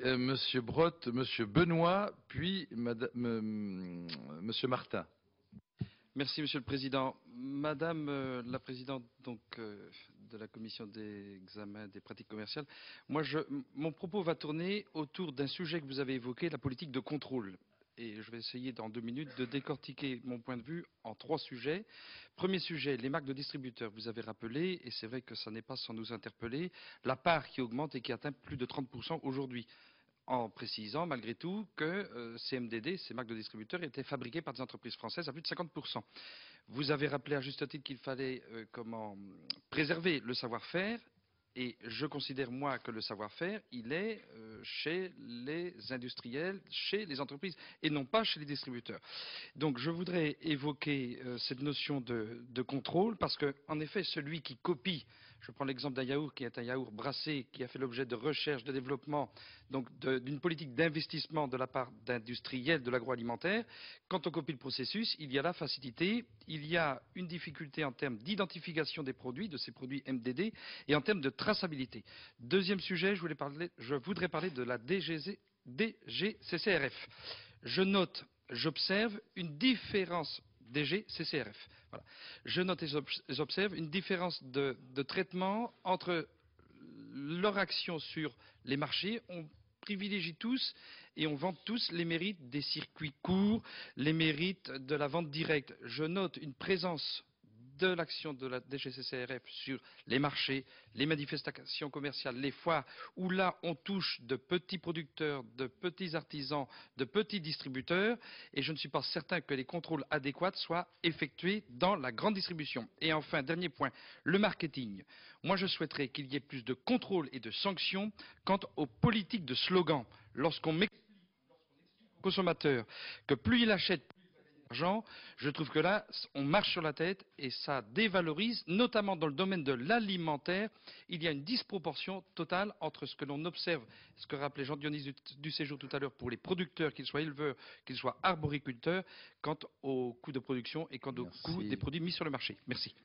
Monsieur Brotte, Monsieur Benoît, puis Monsieur Martin. Merci, Monsieur le Président. Madame la Présidente de la Commission d'examen des pratiques commerciales, mon propos va tourner autour d'un sujet que vous avez évoqué, la politique de contrôle. Et je vais essayer dans 2 minutes de décortiquer mon point de vue en 3 sujets. Premier sujet, les marques de distributeurs. Vous avez rappelé, et c'est vrai que ça n'est pas sans nous interpeller, la part qui augmente et qui atteint plus de 30% aujourd'hui, en précisant malgré tout que ces MDD, ces marques de distributeurs, étaient fabriquées par des entreprises françaises à plus de 50%. Vous avez rappelé à juste titre qu'il fallait préserver le savoir-faire. Et je considère, moi, que le savoir-faire, il est chez les industriels, chez les entreprises, et non pas chez les distributeurs. Donc je voudrais évoquer cette notion de contrôle, parce que, en effet, celui qui copie, je prends l'exemple d'un yaourt qui est un yaourt brassé, qui a fait l'objet de recherche, de développement, donc d'une politique d'investissement de la part d'industriels de l'agroalimentaire, quand on copie le processus, il y a la facilité, il y a une difficulté en termes d'identification des produits, de ces produits MDD, et en termes de traçabilité. Deuxième sujet, je voudrais parler de la DGCCRF. Je note, j'observe une différence DGCCRF. Voilà. Je note et j'observe une différence de traitement entre leur action sur les marchés. On privilégie tous et on vante tous les mérites des circuits courts, les mérites de la vente directe. Je note une présence de l'action de la DGCCRF sur les marchés, les manifestations commerciales, les foires, où là on touche de petits producteurs, de petits artisans, de petits distributeurs, et je ne suis pas certain que les contrôles adéquats soient effectués dans la grande distribution. Et enfin, dernier point, le marketing. Moi je souhaiterais qu'il y ait plus de contrôles et de sanctions quant aux politiques de slogan. Lorsqu'on met au consommateur que plus il achète, argent, je trouve que là, on marche sur la tête et ça dévalorise, notamment dans le domaine de l'alimentaire. Il y a une disproportion totale entre ce que l'on observe, ce que rappelait Jean-Dionys du Séjour tout à l'heure, pour les producteurs, qu'ils soient éleveurs, qu'ils soient arboriculteurs, quant au coût de production et quant au coût des produits mis sur le marché. Merci.